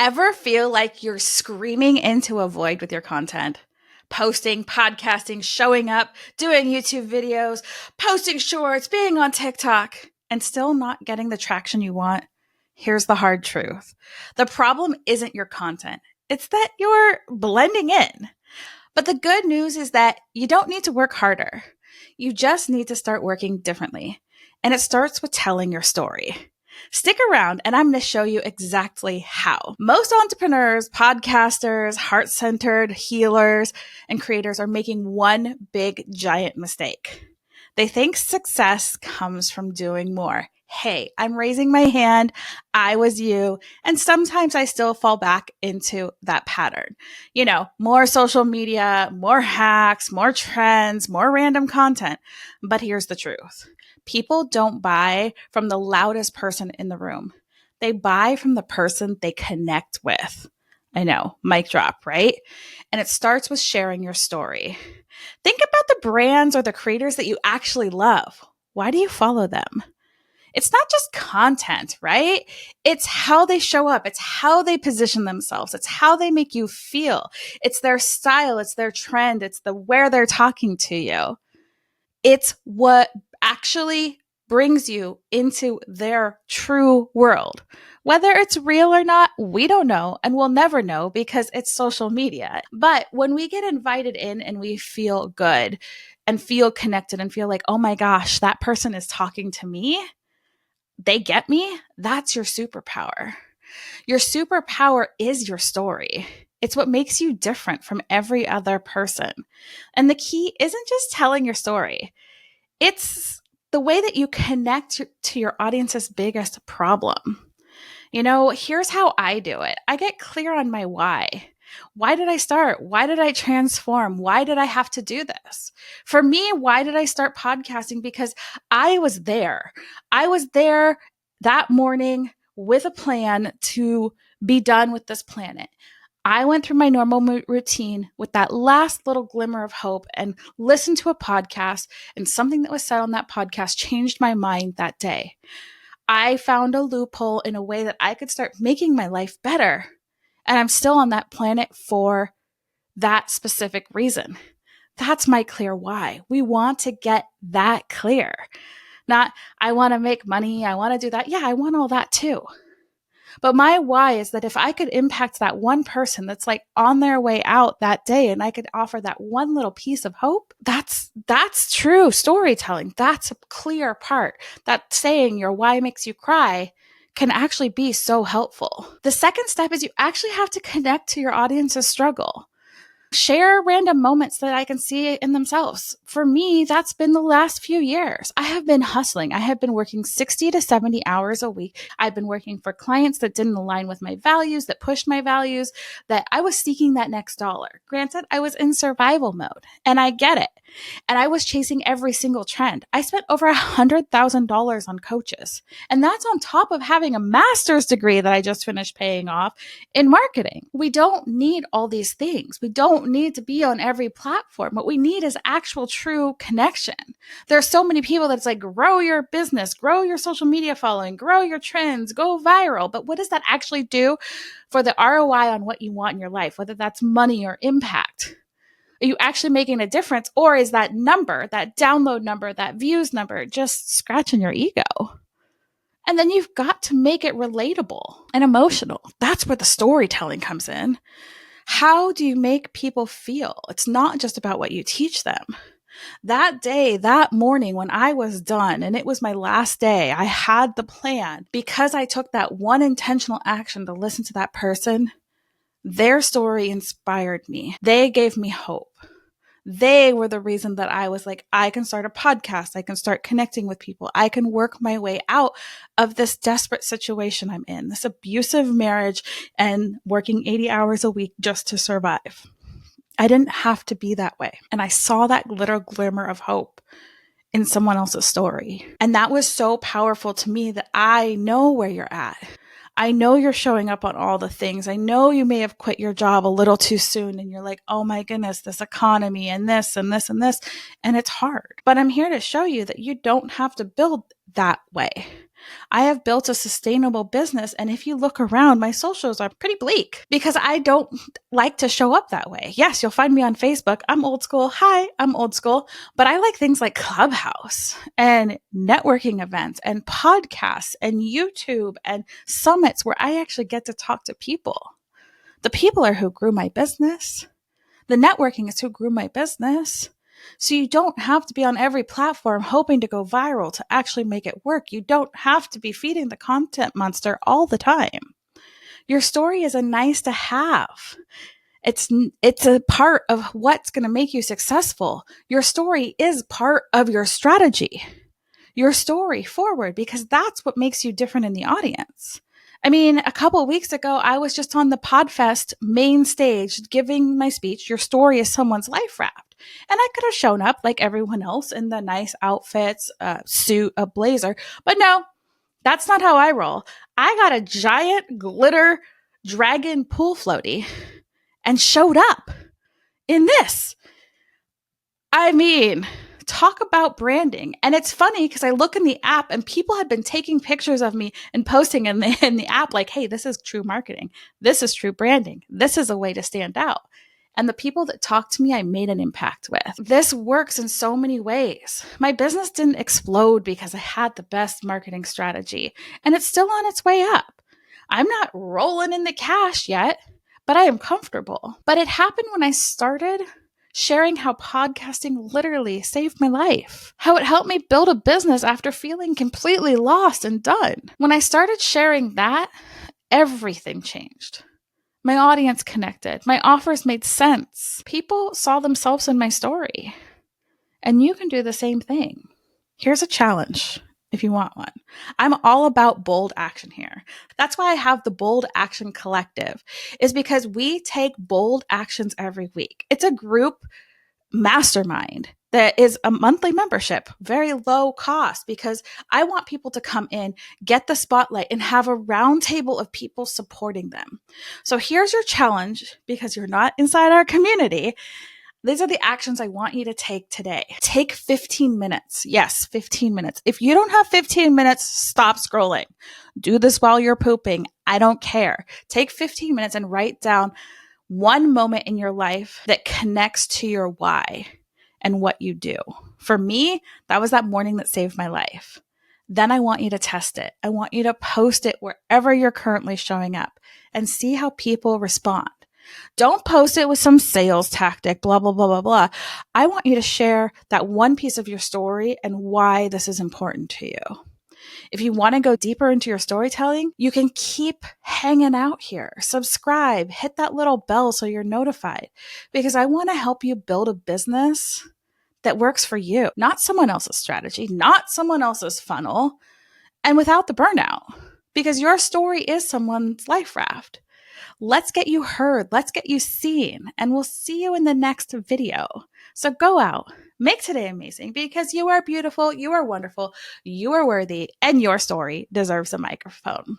Ever feel like you're screaming into a void with your content? Posting, podcasting, showing up, doing YouTube videos, posting shorts, being on TikTok, and still not getting the traction you want? Here's the hard truth. The problem isn't your content. It's that you're blending in. But the good news is that you don't need to work harder. You just need to start working differently. And it starts with telling your story. Stick around and I'm going to show you exactly how. Most entrepreneurs, podcasters, heart-centered healers, and creators are making one big giant mistake. They think success comes from doing more. Hey, I'm raising my hand. I was you. And sometimes I still fall back into that pattern. More social media, more hacks, more trends, more random content. But here's the truth. People don't buy from the loudest person in the room. They buy from the person they connect with. I know, mic drop, right? And it starts with sharing your story. Think about the brands or the creators that you actually love. Why do you follow them? It's not just content, right? It's how they show up. It's how they position themselves. It's how they make you feel. It's their style. It's their trend. It's the where they're talking to you. It's what actually brings you into their true world. Whether it's real or not, we don't know, and we'll never know because it's social media. But when we get invited in and we feel good and feel connected and feel like, oh my gosh, that person is talking to me, they get me, that's your superpower. Your superpower is your story. It's what makes you different from every other person. And the key isn't just telling your story. It's the way that you connect to your audience's biggest problem. Here's how I do it. I get clear on my why. Why did I start? Why did I transform? Why did I have to do this? For me, why did I start podcasting? Because I was there. I was there that morning with a plan to be done with this planet. I went through my normal routine with that last little glimmer of hope and listened to a podcast, and something that was said on that podcast changed my mind that day. I found a loophole in a way that I could start making my life better. And I'm still on that planet for that specific reason. That's my clear why. We want to get that clear. Not, I want to make money. I want to do that. Yeah, I want all that too. But my why is that if I could impact that one person that's like on their way out that day and I could offer that one little piece of hope, that's true storytelling. That's a clear part. That saying your why makes you cry can actually be so helpful. The second step is you actually have to connect to your audience's struggle. Share random moments that I can see in themselves. For me, that's been the last few years. I have been hustling. I have been working 60 to 70 hours a week. I've been working for clients that didn't align with my values, that pushed my values, that I was seeking that next dollar. Granted, I was in survival mode, and I get it. And I was chasing every single trend. I spent over $100,000 on coaches. And that's on top of having a master's degree that I just finished paying off in marketing. We don't need all these things. We don't need to be on every platform. What we need is actual true connection. There are so many people that's like, grow your business, grow your social media following, grow your trends, go viral. But what does that actually do for the ROI on what you want in your life, whether that's money or impact? Are you actually making a difference? Or is that number, that download number, that views number, just scratching your ego? And then you've got to make it relatable and emotional. That's where the storytelling comes in. How do you make people feel? It's not just about what you teach them. That day, that morning when I was done and it was my last day, I had the plan because I took that one intentional action to listen to that person. Their story inspired me. They gave me hope. They were the reason that I was like, I can start a podcast. I can start connecting with people. I can work my way out of this desperate situation I'm in, this abusive marriage and working 80 hours a week just to survive. I didn't have to be that way. And I saw that little glimmer of hope in someone else's story. And that was so powerful to me that I know where you're at. I know you're showing up on all the things. I know you may have quit your job a little too soon and you're like, oh my goodness, this economy and this and this and this. And it's hard. But I'm here to show you that you don't have to build that way. I have built a sustainable business. And if you look around, my socials are pretty bleak because I don't like to show up that way. Yes, you'll find me on Facebook. I'm old school. Hi, I'm old school. But I like things like Clubhouse and networking events and podcasts and YouTube and summits where I actually get to talk to people. The people are who grew my business. The networking is who grew my business. So you don't have to be on every platform hoping to go viral to actually make it work. You don't have to be feeding the content monster all the time. Your story is a nice to have. It's a part of what's going to make you successful. Your story is part of your strategy. Your story forward, because that's what makes you different in the audience. I mean, a couple of weeks ago, I was just on the Podfest main stage giving my speech, Your Story is Someone's Life Raft. And I could have shown up like everyone else in the nice outfits, a suit, a blazer. But no, that's not how I roll. I got a giant glitter dragon pool floaty and showed up in this. I mean, talk about branding. And it's funny because I look in the app and people had been taking pictures of me and posting in the app like, hey, this is true marketing. This is true branding. This is a way to stand out. And the people that talked to me, I made an impact with. This works in so many ways. My business didn't explode because I had the best marketing strategy, and it's still on its way up. I'm not rolling in the cash yet, but I am comfortable. But it happened when I started sharing how podcasting literally saved my life, how it helped me build a business after feeling completely lost and done. When I started sharing that, everything changed. My audience connected. My offers made sense. People saw themselves in my story. And you can do the same thing. Here's a challenge if you want one. I'm all about bold action here. That's why I have the Bold Action Collective, is because we take bold actions every week. It's a group mastermind that is a monthly membership, very low cost, because I want people to come in, get the spotlight, and have a round table of people supporting them. So here's your challenge, because you're not inside our community. These are the actions I want you to take today. Take 15 minutes. Yes, 15 minutes. If you don't have 15 minutes, stop scrolling. Do this while you're pooping. I don't care. Take 15 minutes and write down one moment in your life that connects to your why and what you do. For me, that was that morning that saved my life. Then I want you to test it. I want you to post it wherever you're currently showing up and see how people respond. Don't post it with some sales tactic, blah, blah, blah, blah, blah. I want you to share that one piece of your story and why this is important to you. If you want to go deeper into your storytelling, you can keep hanging out here. Subscribe, hit that little bell so you're notified, because I want to help you build a business that works for you, not someone else's strategy, not someone else's funnel, and without the burnout, because your story is someone's life raft. Let's get you heard. Let's get you seen. And we'll see you in the next video. So go out, make today amazing, because you are beautiful, you are wonderful, you are worthy, and your story deserves a microphone.